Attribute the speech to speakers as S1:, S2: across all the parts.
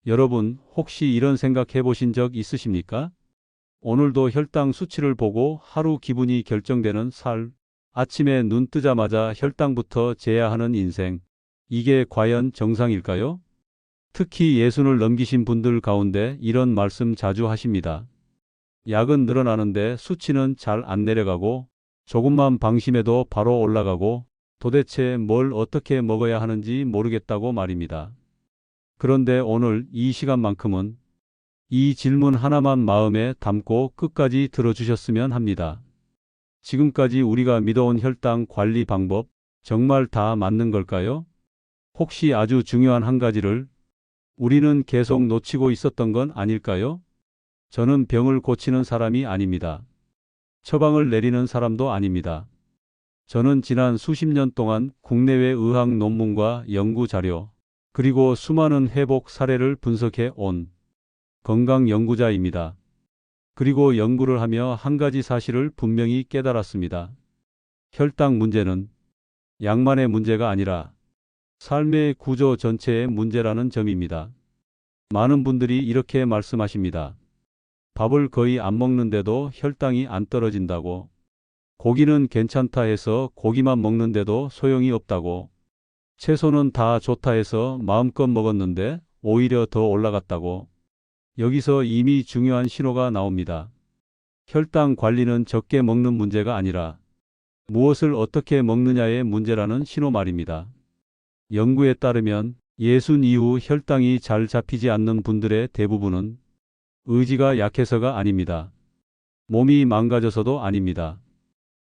S1: 여러분, 혹시 이런 생각 해보신 적 있으십니까? 오늘도 혈당 수치를 보고 하루 기분이 결정되는 삶. 아침에 눈 뜨자마자 혈당부터 재야 하는 인생. 이게 과연 정상일까요? 특히 예순을 넘기신 분들 가운데 이런 말씀 자주 하십니다. 약은 늘어나는데 수치는 잘 안 내려가고 조금만 방심해도 바로 올라가고 도대체 뭘 어떻게 먹어야 하는지 모르겠다고 말입니다. 그런데 오늘 이 시간만큼은 이 질문 하나만 마음에 담고 끝까지 들어주셨으면 합니다. 지금까지 우리가 믿어온 혈당 관리 방법 정말 다 맞는 걸까요? 혹시 아주 중요한 한 가지를 우리는 계속 놓치고 있었던 건 아닐까요? 저는 병을 고치는 사람이 아닙니다. 처방을 내리는 사람도 아닙니다. 저는 지난 수십 년 동안 국내외 의학 논문과 연구 자료, 그리고 수많은 회복 사례를 분석해 온 건강 연구자입니다. 그리고 연구를 하며 한 가지 사실을 분명히 깨달았습니다. 혈당 문제는 약만의 문제가 아니라 삶의 구조 전체의 문제라는 점입니다. 많은 분들이 이렇게 말씀하십니다. 밥을 거의 안 먹는데도 혈당이 안 떨어진다고. 고기는 괜찮다 해서 고기만 먹는데도 소용이 없다고. 채소는 다 좋다 해서 마음껏 먹었는데 오히려 더 올라갔다고. 여기서 이미 중요한 신호가 나옵니다. 혈당 관리는 적게 먹는 문제가 아니라 무엇을 어떻게 먹느냐의 문제라는 신호 말입니다. 연구에 따르면 예순 이후 혈당이 잘 잡히지 않는 분들의 대부분은 의지가 약해서가 아닙니다. 몸이 망가져서도 아닙니다.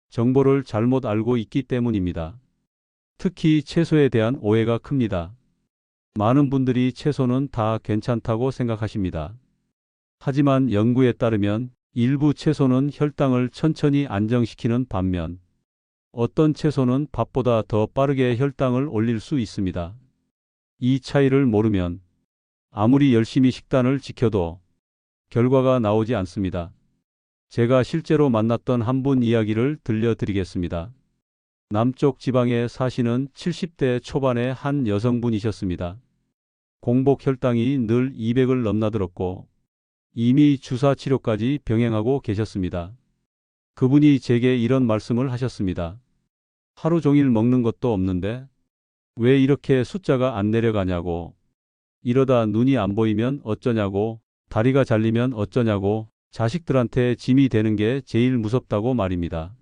S1: 정보를 잘못 알고 있기 때문입니다. 특히 채소에 대한 오해가 큽니다. 많은 분들이 채소는 다 괜찮다고 생각하십니다. 하지만 연구에 따르면 일부 채소는 혈당을 천천히 안정시키는 반면 어떤 채소는 밥보다 더 빠르게 혈당을 올릴 수 있습니다. 이 차이를 모르면 아무리 열심히 식단을 지켜도 결과가 나오지 않습니다. 제가 실제로 만났던 한 분 이야기를 들려드리겠습니다. 남쪽 지방에 사시는 70대 초반의 한 여성분이셨습니다. 공복 혈당이 늘 200을 넘나들었고 이미 주사 치료까지 병행하고 계셨습니다. 그분이 제게 이런 말씀을 하셨습니다. 하루 종일 먹는 것도 없는데 왜 이렇게 숫자가 안 내려가냐고. 이러다 눈이 안 보이면 어쩌냐고. 다리가 잘리면 어쩌냐고. 자식들한테 짐이 되는 게 제일 무섭다고 말입니다.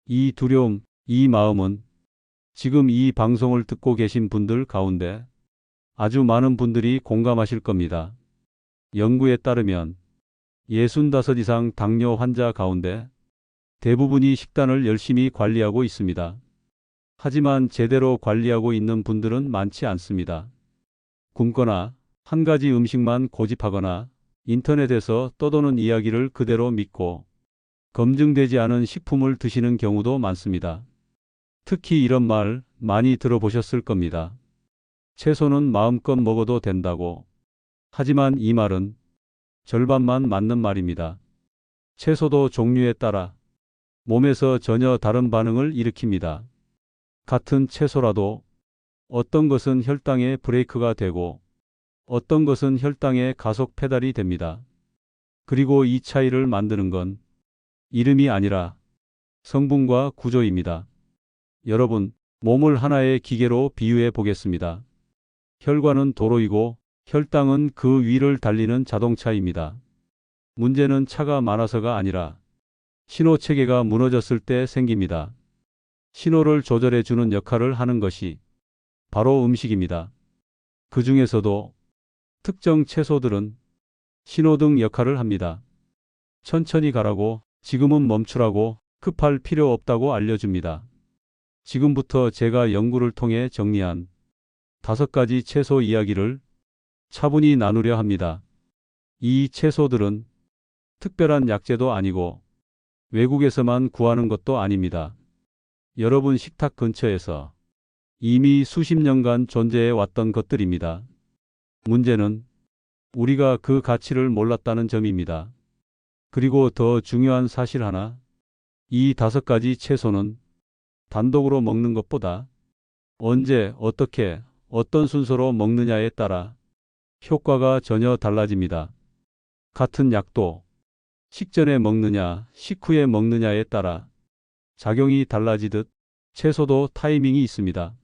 S1: 이 두려움, 이 마음은 지금 이 방송을 듣고 계신 분들 가운데 아주 많은 분들이 공감하실 겁니다. 연구에 따르면 65 이상 당뇨 환자 가운데 대부분이 식단을 열심히 관리하고 있습니다. 하지만 제대로 관리하고 있는 분들은 많지 않습니다. 굶거나 한 가지 음식만 고집하거나 인터넷에서 떠도는 이야기를 그대로 믿고 검증되지 않은 식품을 드시는 경우도 많습니다. 특히 이런 말 많이 들어보셨을 겁니다. 채소는 마음껏 먹어도 된다고. 하지만 이 말은 절반만 맞는 말입니다. 채소도 종류에 따라 몸에서 전혀 다른 반응을 일으킵니다. 같은 채소라도 어떤 것은 혈당의 브레이크가 되고 어떤 것은 혈당의 가속 페달이 됩니다. 그리고 이 차이를 만드는 건 이름이 아니라 성분과 구조입니다. 여러분, 몸을 하나의 기계로 비유해 보겠습니다. 혈관은 도로이고 혈당은 그 위를 달리는 자동차입니다. 문제는 차가 많아서가 아니라 신호 체계가 무너졌을 때 생깁니다. 신호를 조절해 주는 역할을 하는 것이 바로 음식입니다. 그 중에서도 특정 채소들은 신호등 역할을 합니다. 천천히 가라고, 지금은 멈추라고, 급할 필요 없다고 알려줍니다. 지금부터 제가 연구를 통해 정리한 5가지 채소 이야기를 차분히 나누려 합니다. 이 채소들은 특별한 약재도 아니고 외국에서만 구하는 것도 아닙니다. 여러분 식탁 근처에서 이미 수십 년간 존재해 왔던 것들입니다. 문제는 우리가 그 가치를 몰랐다는 점입니다. 그리고 더 중요한 사실 하나, 이 5가지 채소는 단독으로 먹는 것보다 언제, 어떻게, 어떤 순서로 먹느냐에 따라 효과가 전혀 달라집니다. 같은 약도 식전에 먹느냐, 식후에 먹느냐에 따라 작용이 달라지듯 채소도 타이밍이 있습니다.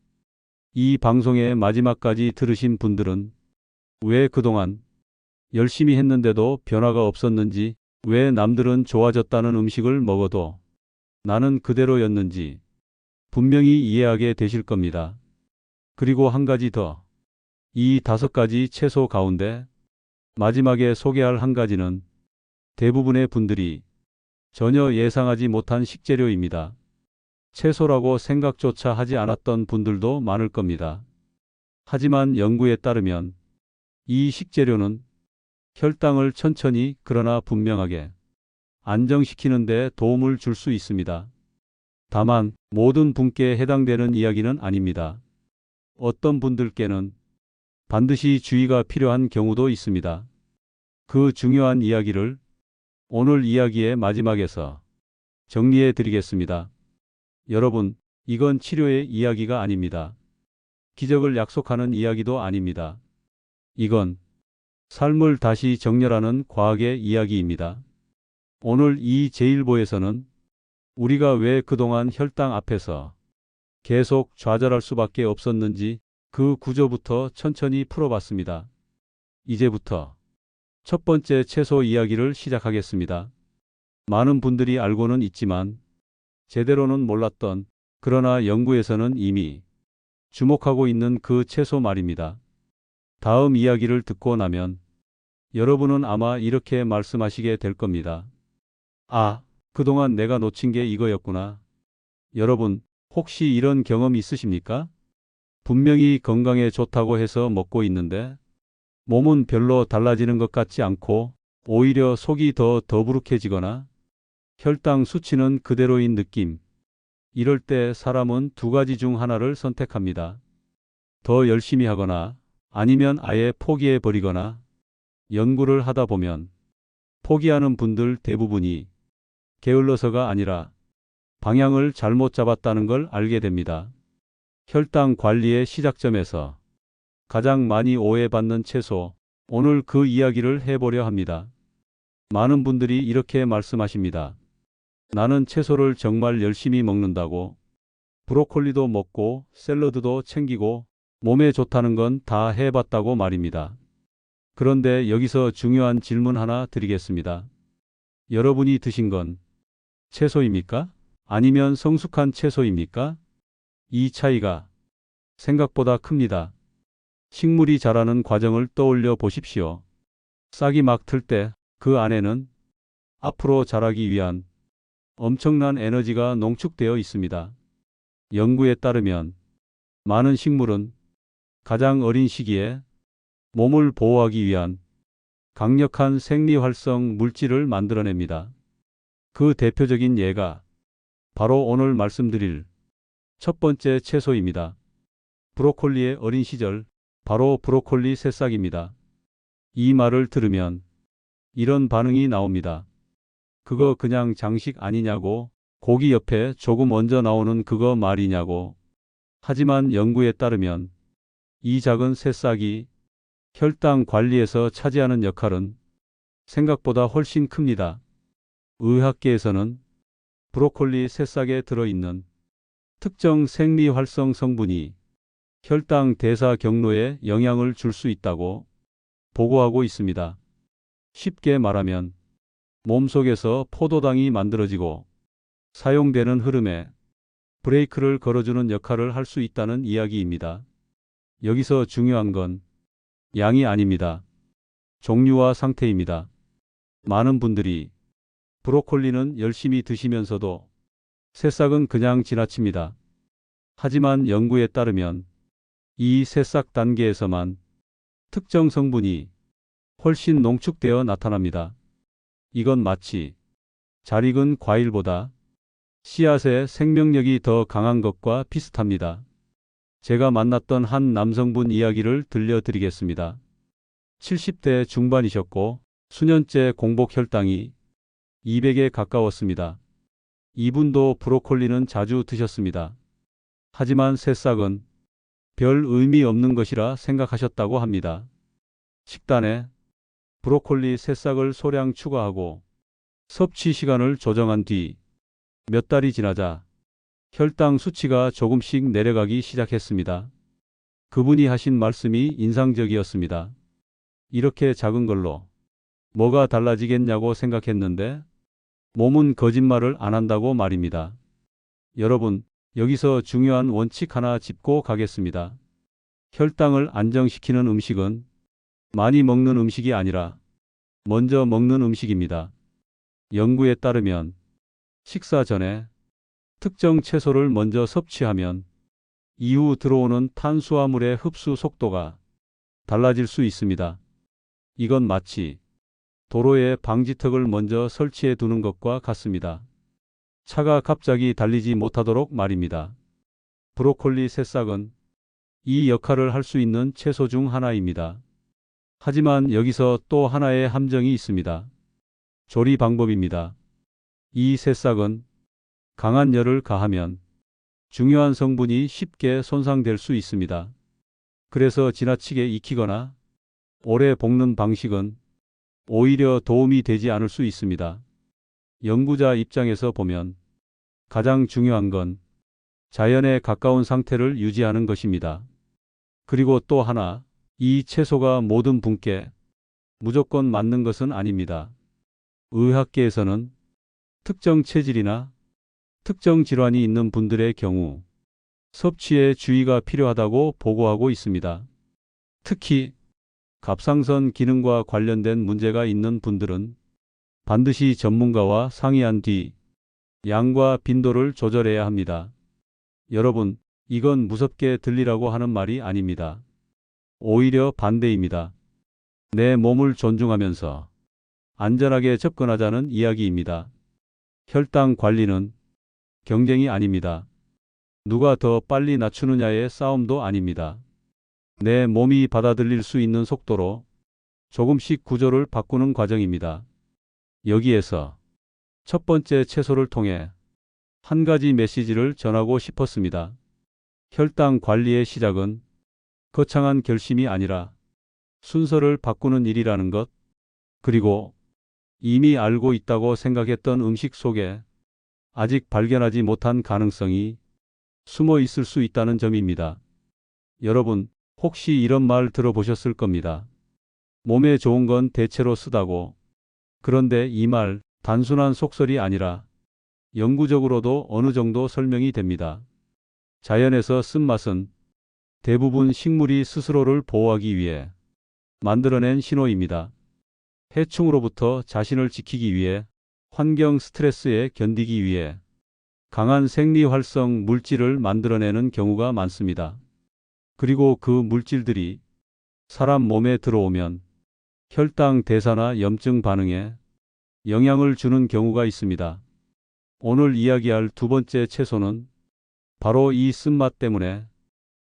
S1: 이 방송의 마지막까지 들으신 분들은 왜 그동안 열심히 했는데도 변화가 없었는지, 왜 남들은 좋아졌다는 음식을 먹어도 나는 그대로였는지 분명히 이해하게 되실 겁니다. 그리고 한 가지 더. 이 5가지 채소 가운데 마지막에 소개할 한 가지는 대부분의 분들이 전혀 예상하지 못한 식재료입니다. 채소라고 생각조차 하지 않았던 분들도 많을 겁니다. 하지만 연구에 따르면 이 식재료는 혈당을 천천히 그러나 분명하게 안정시키는 데 도움을 줄 수 있습니다. 다만 모든 분께 해당되는 이야기는 아닙니다. 어떤 분들께는 반드시 주의가 필요한 경우도 있습니다. 그 중요한 이야기를 오늘 이야기의 마지막에서 정리해 드리겠습니다. 여러분, 이건 치료의 이야기가 아닙니다. 기적을 약속하는 이야기도 아닙니다. 이건 삶을 다시 정렬하는 과학의 이야기입니다. 오늘 이 제1보에서는 우리가 왜 그동안 혈당 앞에서 계속 좌절할 수밖에 없었는지 그 구조부터 천천히 풀어봤습니다. 이제부터 첫 번째 채소 이야기를 시작하겠습니다. 많은 분들이 알고는 있지만 제대로는 몰랐던, 그러나 연구에서는 이미 주목하고 있는 그 채소 말입니다. 다음 이야기를 듣고 나면 여러분은 아마 이렇게 말씀하시게 될 겁니다. 아, 그동안 내가 놓친 게 이거였구나. 여러분, 혹시 이런 경험 있으십니까? 분명히 건강에 좋다고 해서 먹고 있는데 몸은 별로 달라지는 것 같지 않고 오히려 속이 더 더부룩해지거나 혈당 수치는 그대로인 느낌. 이럴 때 사람은 2가지 중 하나를 선택합니다. 더 열심히 하거나 아니면 아예 포기해 버리거나. 연구를 하다 보면 포기하는 분들 대부분이 게을러서가 아니라 방향을 잘못 잡았다는 걸 알게 됩니다. 혈당 관리의 시작점에서 가장 많이 오해받는 채소, 오늘 그 이야기를 해보려 합니다. 많은 분들이 이렇게 말씀하십니다. 나는 채소를 정말 열심히 먹는다고, 브로콜리도 먹고 샐러드도 챙기고 몸에 좋다는 건 다 해봤다고 말입니다. 그런데 여기서 중요한 질문 하나 드리겠습니다. 여러분이 드신 건 채소입니까? 아니면 성숙한 채소입니까? 이 차이가 생각보다 큽니다. 식물이 자라는 과정을 떠올려 보십시오. 싹이 막 틀 때 그 안에는 앞으로 자라기 위한 엄청난 에너지가 농축되어 있습니다. 연구에 따르면 많은 식물은 가장 어린 시기에 몸을 보호하기 위한 강력한 생리활성 물질을 만들어냅니다. 그 대표적인 예가 바로 오늘 말씀드릴 첫 번째 채소입니다. 브로콜리의 어린 시절, 바로 브로콜리 새싹입니다. 이 말을 들으면 이런 반응이 나옵니다. 그거 그냥 장식 아니냐고, 고기 옆에 조금 얹어 나오는 그거 말이냐고. 하지만 연구에 따르면 이 작은 새싹이 혈당 관리에서 차지하는 역할은 생각보다 훨씬 큽니다. 의학계에서는 브로콜리 새싹에 들어있는 특정 생리활성 성분이 혈당 대사 경로에 영향을 줄 수 있다고 보고하고 있습니다. 쉽게 말하면 몸속에서 포도당이 만들어지고 사용되는 흐름에 브레이크를 걸어주는 역할을 할 수 있다는 이야기입니다. 여기서 중요한 건 양이 아닙니다. 종류와 상태입니다. 많은 분들이 브로콜리는 열심히 드시면서도 새싹은 그냥 지나칩니다. 하지만 연구에 따르면 이 새싹 단계에서만 특정 성분이 훨씬 농축되어 나타납니다. 이건 마치 잘 익은 과일보다 씨앗의 생명력이 더 강한 것과 비슷합니다. 제가 만났던 한 남성분 이야기를 들려드리겠습니다. 70대 중반이셨고 수년째 공복 혈당이 200에 가까웠습니다. 이분도 브로콜리는 자주 드셨습니다. 하지만 새싹은 별 의미 없는 것이라 생각하셨다고 합니다. 식단에 브로콜리 새싹을 소량 추가하고 섭취 시간을 조정한 뒤 몇 달이 지나자 혈당 수치가 조금씩 내려가기 시작했습니다. 그분이 하신 말씀이 인상적이었습니다. 이렇게 작은 걸로 뭐가 달라지겠냐고 생각했는데 몸은 거짓말을 안 한다고 말입니다. 여러분, 여기서 중요한 원칙 하나 짚고 가겠습니다. 혈당을 안정시키는 음식은 많이 먹는 음식이 아니라 먼저 먹는 음식입니다. 연구에 따르면 식사 전에 특정 채소를 먼저 섭취하면 이후 들어오는 탄수화물의 흡수 속도가 달라질 수 있습니다. 이건 마치 도로에 방지턱을 먼저 설치해 두는 것과 같습니다. 차가 갑자기 달리지 못하도록 말입니다. 브로콜리 새싹은 이 역할을 할 수 있는 채소 중 하나입니다. 하지만 여기서 또 하나의 함정이 있습니다. 조리 방법입니다. 이 새싹은 강한 열을 가하면 중요한 성분이 쉽게 손상될 수 있습니다. 그래서 지나치게 익히거나 오래 볶는 방식은 오히려 도움이 되지 않을 수 있습니다. 연구자 입장에서 보면 가장 중요한 건 자연에 가까운 상태를 유지하는 것입니다. 그리고 또 하나, 이 채소가 모든 분께 무조건 맞는 것은 아닙니다. 의학계에서는 특정 체질이나 특정 질환이 있는 분들의 경우 섭취에 주의가 필요하다고 보고하고 있습니다. 특히 갑상선 기능과 관련된 문제가 있는 분들은 반드시 전문가와 상의한 뒤 양과 빈도를 조절해야 합니다. 여러분, 이건 무섭게 들리라고 하는 말이 아닙니다. 오히려 반대입니다. 내 몸을 존중하면서 안전하게 접근하자는 이야기입니다. 혈당 관리는 경쟁이 아닙니다. 누가 더 빨리 낮추느냐의 싸움도 아닙니다. 내 몸이 받아들일 수 있는 속도로 조금씩 구조를 바꾸는 과정입니다. 여기에서 첫 번째 채소를 통해 한 가지 메시지를 전하고 싶었습니다. 혈당 관리의 시작은 거창한 결심이 아니라 순서를 바꾸는 일이라는 것, 그리고 이미 알고 있다고 생각했던 음식 속에 아직 발견하지 못한 가능성이 숨어 있을 수 있다는 점입니다. 여러분, 혹시 이런 말 들어보셨을 겁니다. 몸에 좋은 건 대체로 쓰다고. 그런데 이 말, 단순한 속설이 아니라 영구적으로도 어느 정도 설명이 됩니다. 자연에서 쓴맛은 대부분 식물이 스스로를 보호하기 위해 만들어낸 신호입니다. 해충으로부터 자신을 지키기 위해, 환경 스트레스에 견디기 위해 강한 생리활성 물질을 만들어내는 경우가 많습니다. 그리고 그 물질들이 사람 몸에 들어오면 혈당 대사나 염증 반응에 영향을 주는 경우가 있습니다. 오늘 이야기할 두 번째 채소는 바로 이 쓴맛 때문에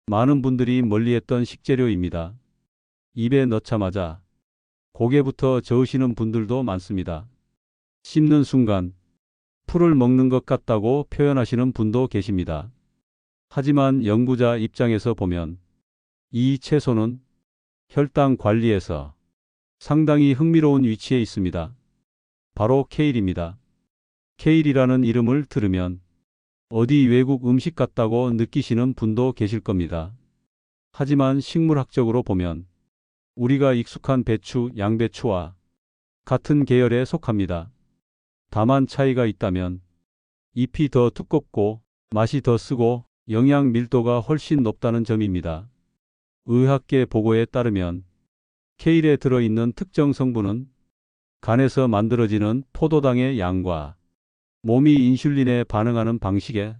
S1: 많은 분들이 멀리했던 식재료입니다. 입에 넣자마자 고개부터 저으시는 분들도 많습니다. 씹는 순간 풀을 먹는 것 같다고 표현하시는 분도 계십니다. 하지만 연구자 입장에서 보면 이 채소는 혈당 관리에서 상당히 흥미로운 위치에 있습니다. 바로 케일입니다. 케일이라는 이름을 들으면 어디 외국 음식 같다고 느끼시는 분도 계실 겁니다. 하지만 식물학적으로 보면 우리가 익숙한 배추, 양배추와 같은 계열에 속합니다. 다만 차이가 있다면 잎이 더 두껍고 맛이 더 쓰고 영양 밀도가 훨씬 높다는 점입니다. 의학계 보고에 따르면 케일에 들어있는 특정 성분은 간에서 만들어지는 포도당의 양과 몸이 인슐린에 반응하는 방식에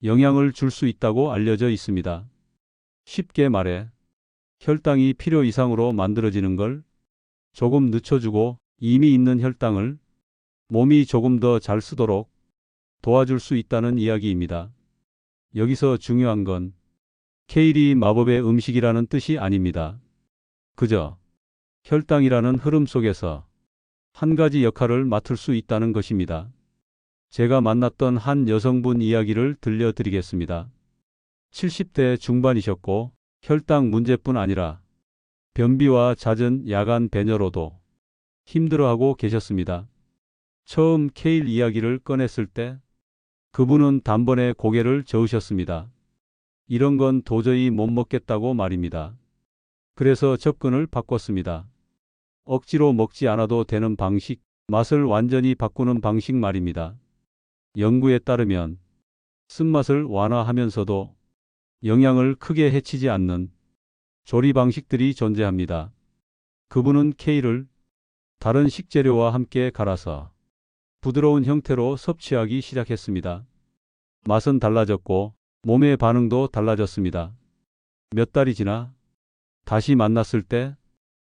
S1: 영향을 줄 수 있다고 알려져 있습니다. 쉽게 말해 혈당이 필요 이상으로 만들어지는 걸 조금 늦춰주고 이미 있는 혈당을 몸이 조금 더 잘 쓰도록 도와줄 수 있다는 이야기입니다. 여기서 중요한 건 케일이 마법의 음식이라는 뜻이 아닙니다. 그저 혈당이라는 흐름 속에서 한 가지 역할을 맡을 수 있다는 것입니다. 제가 만났던 한 여성분 이야기를 들려드리겠습니다. 70대 중반이셨고 혈당 문제뿐 아니라 변비와 잦은 야간 배뇨로도 힘들어하고 계셨습니다. 처음 케일 이야기를 꺼냈을 때 그분은 단번에 고개를 저으셨습니다. 이런 건 도저히 못 먹겠다고 말입니다. 그래서 접근을 바꿨습니다. 억지로 먹지 않아도 되는 방식, 맛을 완전히 바꾸는 방식 말입니다. 연구에 따르면 쓴맛을 완화하면서도 영양을 크게 해치지 않는 조리 방식들이 존재합니다. 그분은 케일을 다른 식재료와 함께 갈아서 부드러운 형태로 섭취하기 시작했습니다. 맛은 달라졌고 몸의 반응도 달라졌습니다. 몇 달이 지나 다시 만났을 때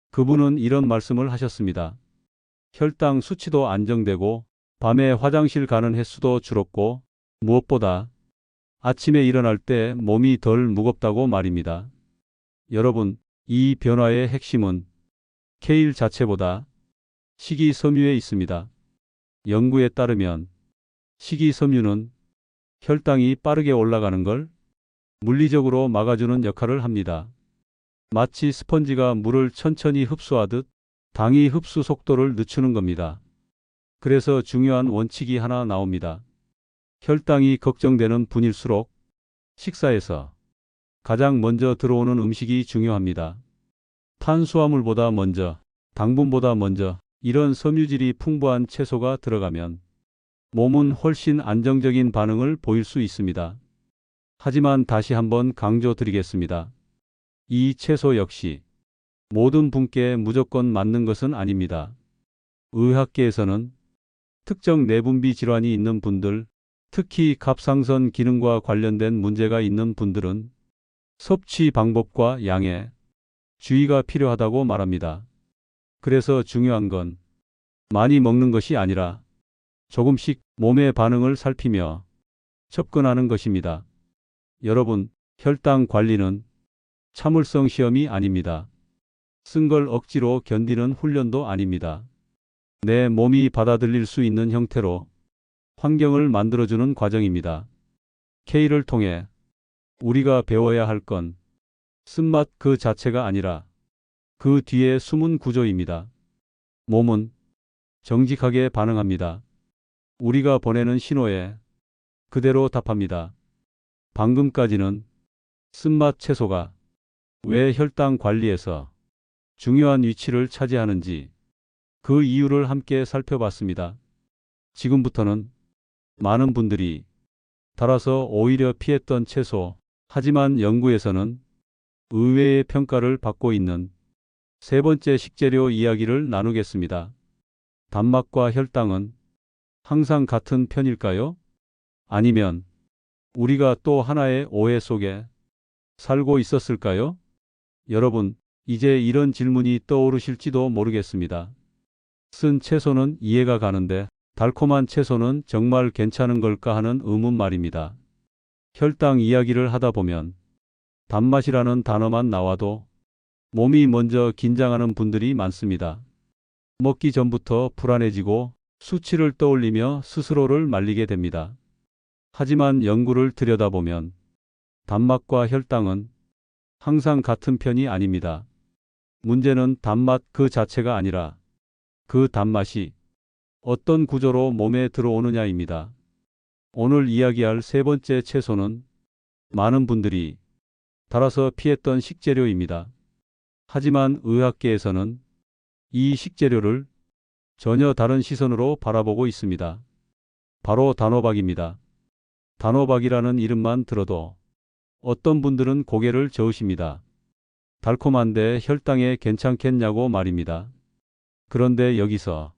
S1: 그분은 이런 말씀을 하셨습니다. 혈당 수치도 안정되고 밤에 화장실 가는 횟수도 줄었고 무엇보다 아침에 일어날 때 몸이 덜 무겁다고 말입니다. 여러분, 이 변화의 핵심은 케일 자체보다 식이섬유에 있습니다. 연구에 따르면 식이섬유는 혈당이 빠르게 올라가는 걸 물리적으로 막아주는 역할을 합니다. 마치 스펀지가 물을 천천히 흡수하듯 당이 흡수 속도를 늦추는 겁니다. 그래서 중요한 원칙이 하나 나옵니다. 혈당이 걱정되는 분일수록 식사에서 가장 먼저 들어오는 음식이 중요합니다. 탄수화물보다 먼저, 당분보다 먼저 이런 섬유질이 풍부한 채소가 들어가면 몸은 훨씬 안정적인 반응을 보일 수 있습니다. 하지만 다시 한번 강조드리겠습니다. 이 채소 역시 모든 분께 무조건 맞는 것은 아닙니다. 의학계에서는 특정 내분비 질환이 있는 분들, 특히 갑상선 기능과 관련된 문제가 있는 분들은 섭취 방법과 양에 주의가 필요하다고 말합니다. 그래서 중요한 건 많이 먹는 것이 아니라 조금씩 몸의 반응을 살피며 접근하는 것입니다. 여러분, 혈당 관리는 참을성 시험이 아닙니다. 쓴 걸 억지로 견디는 훈련도 아닙니다. 내 몸이 받아들일 수 있는 형태로 환경을 만들어주는 과정입니다. K를 통해 우리가 배워야 할 건 쓴맛 그 자체가 아니라 그 뒤에 숨은 구조입니다. 몸은 정직하게 반응합니다. 우리가 보내는 신호에 그대로 답합니다. 방금까지는 쓴맛 채소가 왜 혈당 관리에서 중요한 위치를 차지하는지 그 이유를 함께 살펴봤습니다. 지금부터는 많은 분들이 달아서 오히려 피했던 채소, 하지만 연구에서는 의외의 평가를 받고 있는 세 번째 식재료 이야기를 나누겠습니다. 단맛과 혈당은 항상 같은 편일까요? 아니면 우리가 또 하나의 오해 속에 살고 있었을까요? 여러분, 이제 이런 질문이 떠오르실지도 모르겠습니다. 쓴 채소는 이해가 가는데 달콤한 채소는 정말 괜찮은 걸까 하는 의문 말입니다. 혈당 이야기를 하다 보면 단맛이라는 단어만 나와도 몸이 먼저 긴장하는 분들이 많습니다. 먹기 전부터 불안해지고 수치를 떠올리며 스스로를 말리게 됩니다. 하지만 연구를 들여다보면 단맛과 혈당은 항상 같은 편이 아닙니다. 문제는 단맛 그 자체가 아니라 그 단맛이 어떤 구조로 몸에 들어오느냐입니다. 오늘 이야기할 세 번째 채소는 많은 분들이 달아서 피했던 식재료입니다. 하지만 의학계에서는 이 식재료를 전혀 다른 시선으로 바라보고 있습니다. 바로 단호박입니다. 단호박이라는 이름만 들어도 어떤 분들은 고개를 저으십니다. 달콤한데 혈당에 괜찮겠냐고 말입니다. 그런데 여기서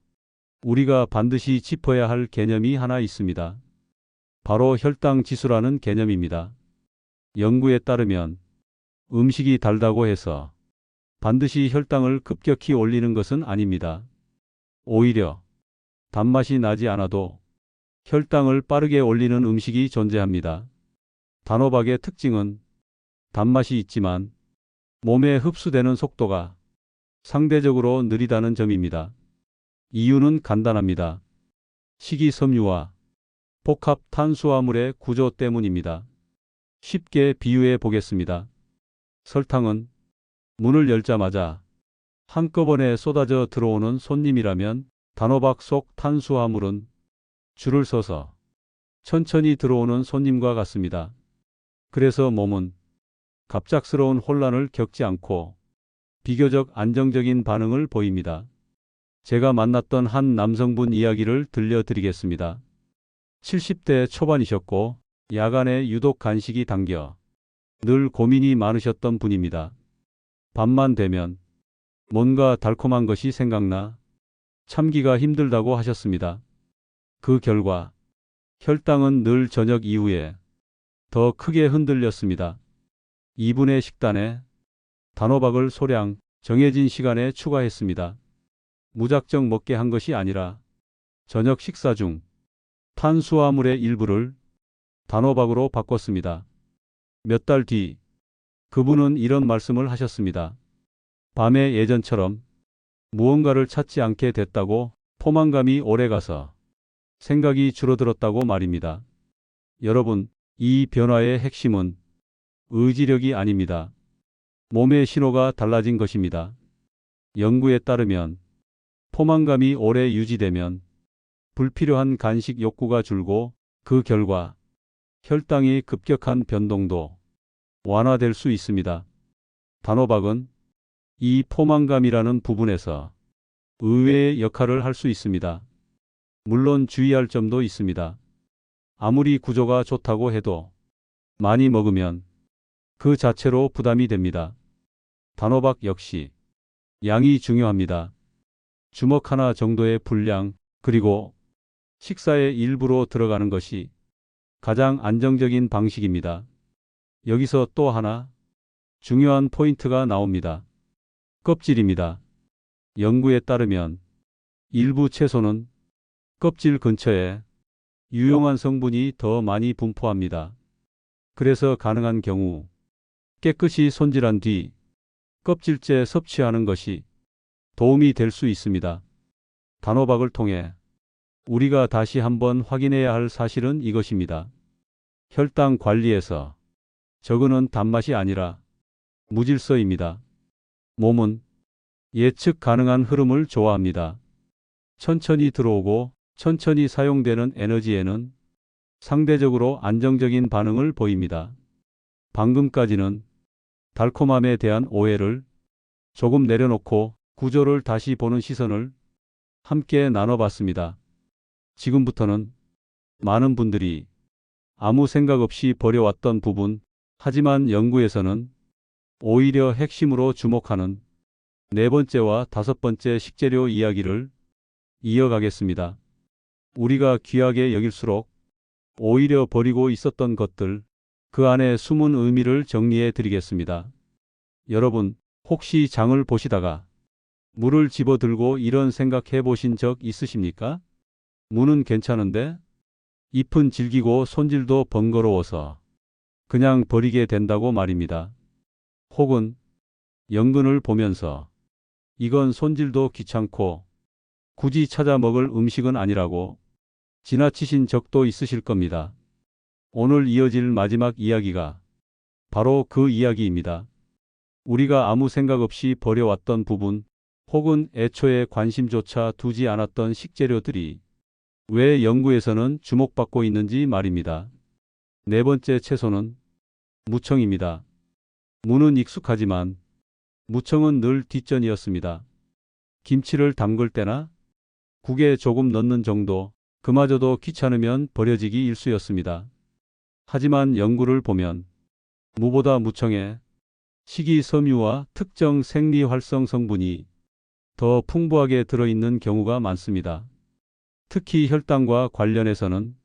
S1: 우리가 반드시 짚어야 할 개념이 하나 있습니다. 바로 혈당 지수라는 개념입니다. 연구에 따르면 음식이 달다고 해서 반드시 혈당을 급격히 올리는 것은 아닙니다. 오히려 단맛이 나지 않아도 혈당을 빠르게 올리는 음식이 존재합니다. 단호박의 특징은 단맛이 있지만 몸에 흡수되는 속도가 상대적으로 느리다는 점입니다. 이유는 간단합니다. 식이섬유와 복합 탄수화물의 구조 때문입니다. 쉽게 비유해 보겠습니다. 설탕은 문을 열자마자 한꺼번에 쏟아져 들어오는 손님이라면 단호박 속 탄수화물은 줄을 서서 천천히 들어오는 손님과 같습니다. 그래서 몸은 갑작스러운 혼란을 겪지 않고 비교적 안정적인 반응을 보입니다. 제가 만났던 한 남성분 이야기를 들려드리겠습니다. 70대 초반이셨고 야간에 유독 간식이 당겨 늘 고민이 많으셨던 분입니다. 밤만 되면 뭔가 달콤한 것이 생각나 참기가 힘들다고 하셨습니다. 그 결과 혈당은 늘 저녁 이후에 더 크게 흔들렸습니다. 이분의 식단에 단호박을 소량 정해진 시간에 추가했습니다. 무작정 먹게 한 것이 아니라 저녁 식사 중 탄수화물의 일부를 단호박으로 바꿨습니다. 몇 달 뒤 그분은 이런 말씀을 하셨습니다. 밤에 예전처럼 무언가를 찾지 않게 됐다고, 포만감이 오래가서 생각이 줄어들었다고 말입니다. 여러분, 이 변화의 핵심은 의지력이 아닙니다. 몸의 신호가 달라진 것입니다. 연구에 따르면 포만감이 오래 유지되면 불필요한 간식 욕구가 줄고 그 결과 혈당의 급격한 변동도 완화될 수 있습니다. 단호박은 이 포만감이라는 부분에서 의외의 역할을 할 수 있습니다. 물론 주의할 점도 있습니다. 아무리 구조가 좋다고 해도 많이 먹으면 그 자체로 부담이 됩니다. 단호박 역시 양이 중요합니다. 주먹 하나 정도의 분량, 그리고 식사의 일부로 들어가는 것이 가장 안정적인 방식입니다. 여기서 또 하나 중요한 포인트가 나옵니다. 껍질입니다. 연구에 따르면 일부 채소는 껍질 근처에 유용한 성분이 더 많이 분포합니다. 그래서 가능한 경우 깨끗이 손질한 뒤 껍질째 섭취하는 것이 도움이 될 수 있습니다. 단호박을 통해 우리가 다시 한번 확인해야 할 사실은 이것입니다. 혈당 관리에서 저그는 단맛이 아니라 무질서입니다. 몸은 예측 가능한 흐름을 좋아합니다. 천천히 들어오고 천천히 사용되는 에너지에는 상대적으로 안정적인 반응을 보입니다. 방금까지는 달콤함에 대한 오해를 조금 내려놓고 구조를 다시 보는 시선을 함께 나눠봤습니다. 지금부터는 많은 분들이 아무 생각 없이 버려왔던 부분, 하지만 연구에서는 오히려 핵심으로 주목하는 네 번째와 다섯 번째 식재료 이야기를 이어가겠습니다. 우리가 귀하게 여길수록 오히려 버리고 있었던 것들, 그 안에 숨은 의미를 정리해 드리겠습니다. 여러분, 혹시 장을 보시다가 무를 집어들고 이런 생각해 보신 적 있으십니까? 무는 괜찮은데 잎은 질기고 손질도 번거로워서 그냥 버리게 된다고 말입니다. 혹은 연근을 보면서 이건 손질도 귀찮고 굳이 찾아 먹을 음식은 아니라고 지나치신 적도 있으실 겁니다. 오늘 이어질 마지막 이야기가 바로 그 이야기입니다. 우리가 아무 생각 없이 버려왔던 부분, 혹은 애초에 관심조차 두지 않았던 식재료들이 왜 연구에서는 주목받고 있는지 말입니다. 네 번째 채소는 무청입니다. 무는 익숙하지만 무청은 늘 뒷전이었습니다. 김치를 담글 때나 국에 조금 넣는 정도, 그마저도 귀찮으면 버려지기 일쑤였습니다. 하지만 연구를 보면 무보다 무청에 식이섬유와 특정 생리활성 성분이 더 풍부하게 들어있는 경우가 많습니다. 특히 혈당과 관련해서는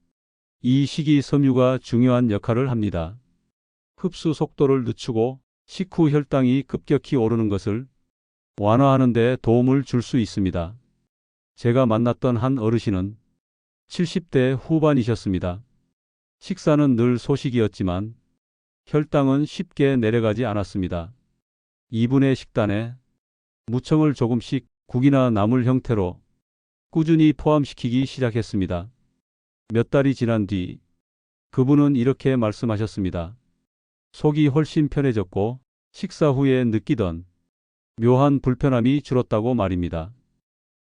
S1: 이 식이섬유가 중요한 역할을 합니다. 흡수 속도를 늦추고 식후 혈당이 급격히 오르는 것을 완화하는 데 도움을 줄 수 있습니다. 제가 만났던 한 어르신은 70대 후반이셨습니다. 식사는 늘 소식이었지만 혈당은 쉽게 내려가지 않았습니다. 이분의 식단에 무청을 조금씩 국이나 나물 형태로 꾸준히 포함시키기 시작했습니다. 몇 달이 지난 뒤 그분은 이렇게 말씀하셨습니다. 속이 훨씬 편해졌고 식사 후에 느끼던 묘한 불편함이 줄었다고 말입니다.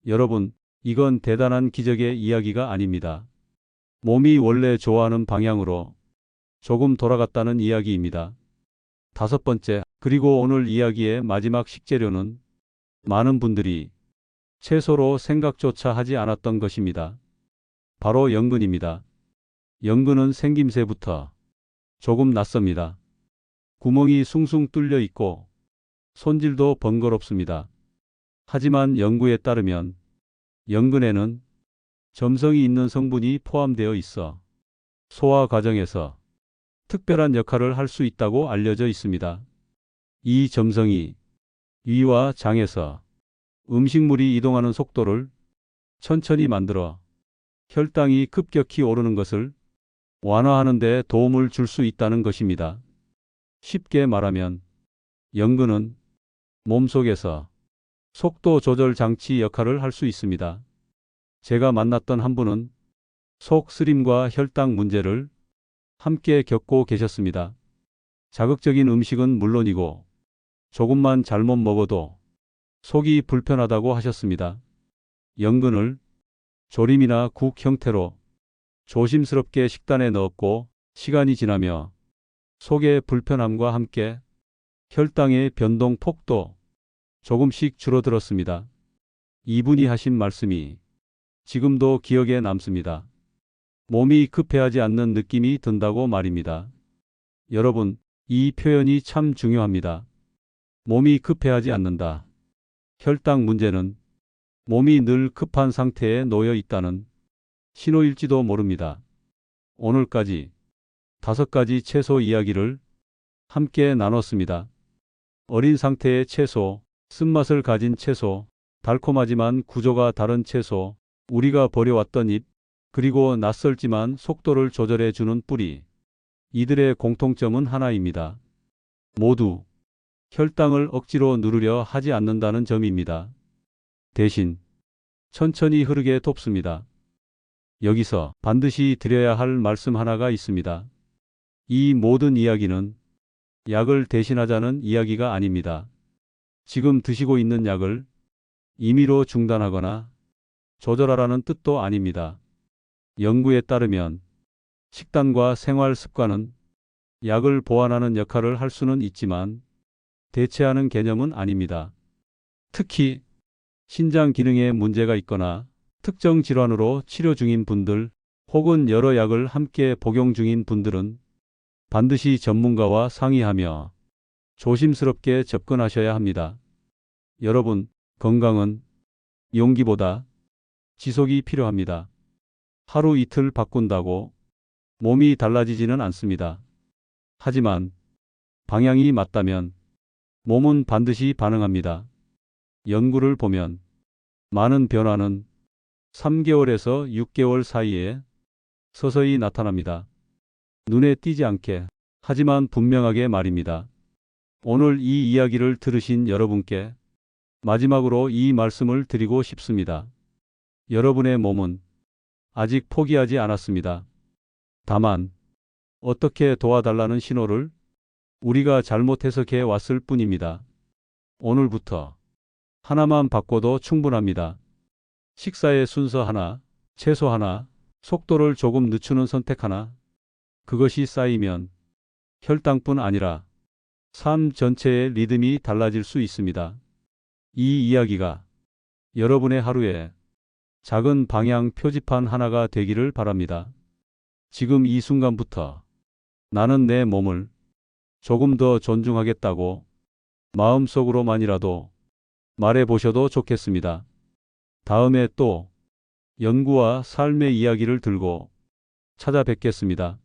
S1: 여러분, 이건 대단한 기적의 이야기가 아닙니다. 몸이 원래 좋아하는 방향으로 조금 돌아갔다는 이야기입니다. 다섯 번째, 그리고 오늘 이야기의 마지막 식재료는 많은 분들이 채소로 생각조차 하지 않았던 것입니다. 바로 연근입니다. 연근은 생김새부터 조금 낯섭니다. 구멍이 숭숭 뚫려 있고 손질도 번거롭습니다. 하지만 연구에 따르면 연근에는 점성이 있는 성분이 포함되어 있어 소화 과정에서 특별한 역할을 할 수 있다고 알려져 있습니다. 이 점성이 위와 장에서 음식물이 이동하는 속도를 천천히 만들어 혈당이 급격히 오르는 것을 완화하는 데 도움을 줄 수 있다는 것입니다. 쉽게 말하면 연근은 몸속에서 속도 조절 장치 역할을 할 수 있습니다. 제가 만났던 한 분은 속 쓰림과 혈당 문제를 함께 겪고 계셨습니다. 자극적인 음식은 물론이고 조금만 잘못 먹어도 속이 불편하다고 하셨습니다. 연근을 조림이나 국 형태로 조심스럽게 식단에 넣었고 시간이 지나며 속의 불편함과 함께 혈당의 변동 폭도 조금씩 줄어들었습니다. 이분이 하신 말씀이 지금도 기억에 남습니다. 몸이 급해하지 않는 느낌이 든다고 말입니다. 여러분, 이 표현이 참 중요합니다. 몸이 급해하지 않는다. 혈당 문제는 몸이 늘 급한 상태에 놓여 있다는 신호일지도 모릅니다. 오늘까지 5가지 채소 이야기를 함께 나눴습니다. 어린 상태의 채소, 쓴맛을 가진 채소, 달콤하지만 구조가 다른 채소, 우리가 버려왔던 잎, 그리고 낯설지만 속도를 조절해 주는 뿌리. 이들의 공통점은 하나입니다. 모두 혈당을 억지로 누르려 하지 않는다는 점입니다. 대신 천천히 흐르게 돕습니다. 여기서 반드시 드려야 할 말씀 하나가 있습니다. 이 모든 이야기는 약을 대신하자는 이야기가 아닙니다. 지금 드시고 있는 약을 임의로 중단하거나 조절하라는 뜻도 아닙니다. 연구에 따르면 식단과 생활 습관은 약을 보완하는 역할을 할 수는 있지만 대체하는 개념은 아닙니다. 특히 신장 기능에 문제가 있거나 특정 질환으로 치료 중인 분들 혹은 여러 약을 함께 복용 중인 분들은 반드시 전문가와 상의하며 조심스럽게 접근하셔야 합니다. 여러분, 건강은 용기보다 지속이 필요합니다. 하루 이틀 바꾼다고 몸이 달라지지는 않습니다. 하지만 방향이 맞다면 몸은 반드시 반응합니다. 연구를 보면 많은 변화는 3개월에서 6개월 사이에 서서히 나타납니다. 눈에 띄지 않게, 하지만 분명하게 말입니다. 오늘 이 이야기를 들으신 여러분께 마지막으로 이 말씀을 드리고 싶습니다. 여러분의 몸은 아직 포기하지 않았습니다. 다만 어떻게 도와달라는 신호를 우리가 잘못 해석해 왔을 뿐입니다. 오늘부터 하나만 바꿔도 충분합니다. 식사의 순서 하나, 채소 하나, 속도를 조금 늦추는 선택 하나. 그것이 쌓이면 혈당뿐 아니라 삶 전체의 리듬이 달라질 수 있습니다. 이 이야기가 여러분의 하루에 작은 방향 표지판 하나가 되기를 바랍니다. 지금 이 순간부터 나는 내 몸을 조금 더 존중하겠다고 마음속으로만이라도 말해 보셔도 좋겠습니다. 다음에 또 연구와 삶의 이야기를 들고 찾아뵙겠습니다.